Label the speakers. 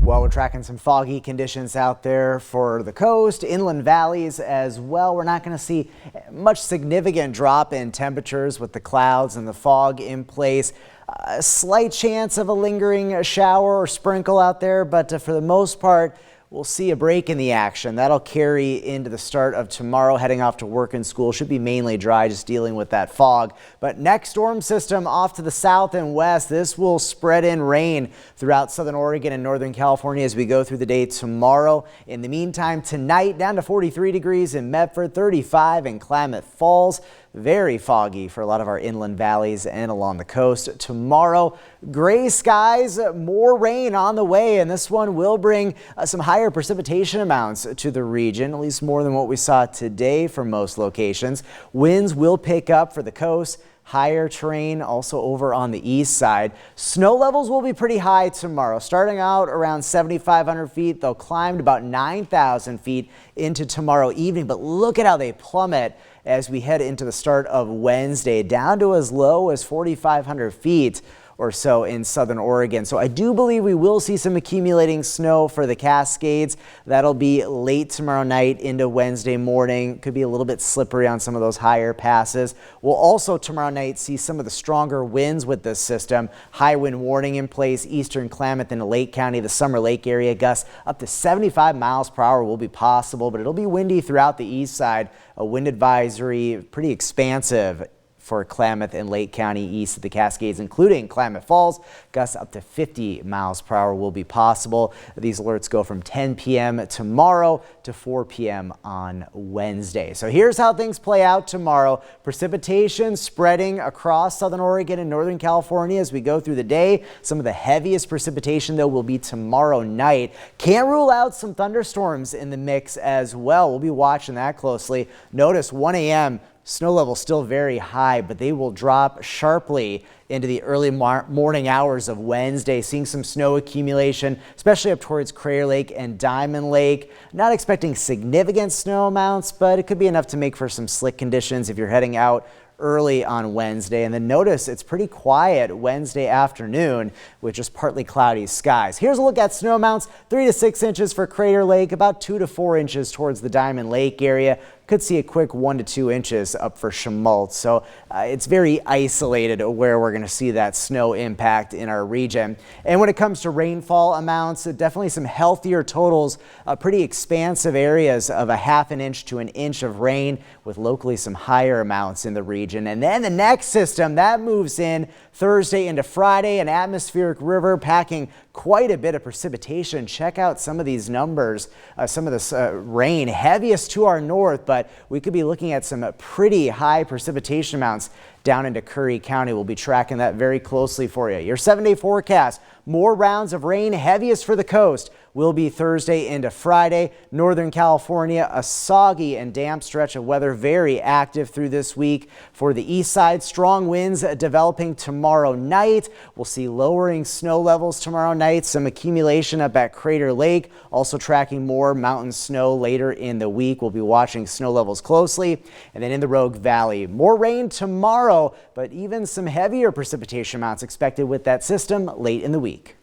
Speaker 1: Well, we're tracking some foggy conditions out there for the coast, inland valleys as well. We're not going to see much significant drop in temperatures with the clouds and the fog in place. A slight chance of a lingering shower or sprinkle out there, but for the most part, we'll see a break in the action. That'll carry into the start of tomorrow, heading off to work and school. Should be mainly dry, just dealing with that fog. But next storm system off to the south and west. This will spread in rain throughout southern Oregon and northern California as we go through the day tomorrow. In the meantime, tonight down to 43 degrees in Medford, 35 in Klamath Falls. Very foggy for a lot of our inland valleys and along the coast. Tomorrow, gray skies, more rain on the way, and this one will bring some higher precipitation amounts to the region, at least more than what we saw today for most locations. Winds will pick up for the coast. Higher terrain also over on the east side. Snow levels will be pretty high tomorrow, starting out around 7,500 feet. They'll climb to about 9,000 feet into tomorrow evening, but look at how they plummet as we head into the start of Wednesday, down to as low as 4,500 feet or so in southern Oregon. So I do believe we will see some accumulating snow for the Cascades. That'll be late tomorrow night into Wednesday morning. Could be a little bit slippery on some of those higher passes. We'll also tomorrow night see some of the stronger winds with this system. High wind warning in place, eastern Klamath into Lake County, the Summer Lake area. Gusts up to 75 miles per hour will be possible, but it'll be windy throughout the east side. A wind advisory pretty expansive for Klamath and Lake County east of the Cascades, including Klamath Falls. Gusts up to 50 miles per hour will be possible. These alerts go from 10 p.m. tomorrow to 4 p.m. on Wednesday. So here's how things play out tomorrow. Precipitation spreading across southern Oregon and northern California as we go through the day. Some of the heaviest precipitation, though, will be tomorrow night. Can't rule out some thunderstorms in the mix as well. We'll be watching that closely. Notice 1 a.m. Snow levels still very high, but they will drop sharply into the early morning hours of Wednesday, seeing some snow accumulation, especially up towards Crater Lake and Diamond Lake. Not expecting significant snow amounts, but it could be enough to make for some slick conditions if you're heading out early on Wednesday. And then notice it's pretty quiet Wednesday afternoon with just partly cloudy skies. Here's a look at snow amounts. 3 to 6 inches for Crater Lake, about 2 to 4 inches towards the Diamond Lake area. Could see a quick 1 to 2 inches up for Chemult. So it's very isolated where we're going to see that snow impact in our region. And when it comes to rainfall amounts, definitely some healthier totals, pretty expansive areas of a ½ inch to an inch of rain with locally some higher amounts in the region. And then the next system that moves in Thursday into Friday, an atmospheric river packing quite a bit of precipitation. Check out some of these numbers, some of this rain, heaviest to our north, but we could be looking at some pretty high precipitation amounts down into Curry County. We'll be tracking that very closely for you. Your 7-day forecast, more rounds of rain, heaviest for the coast will be Thursday into Friday. Northern California, a soggy and damp stretch of weather, very active through this week. For the east side, strong winds developing tomorrow night. We'll see lowering snow levels tomorrow night, some accumulation up at Crater Lake, also tracking more mountain snow later in the week. We'll be watching snow levels closely. And then in the Rogue Valley, more rain tomorrow, but even some heavier precipitation amounts expected with that system late in the week.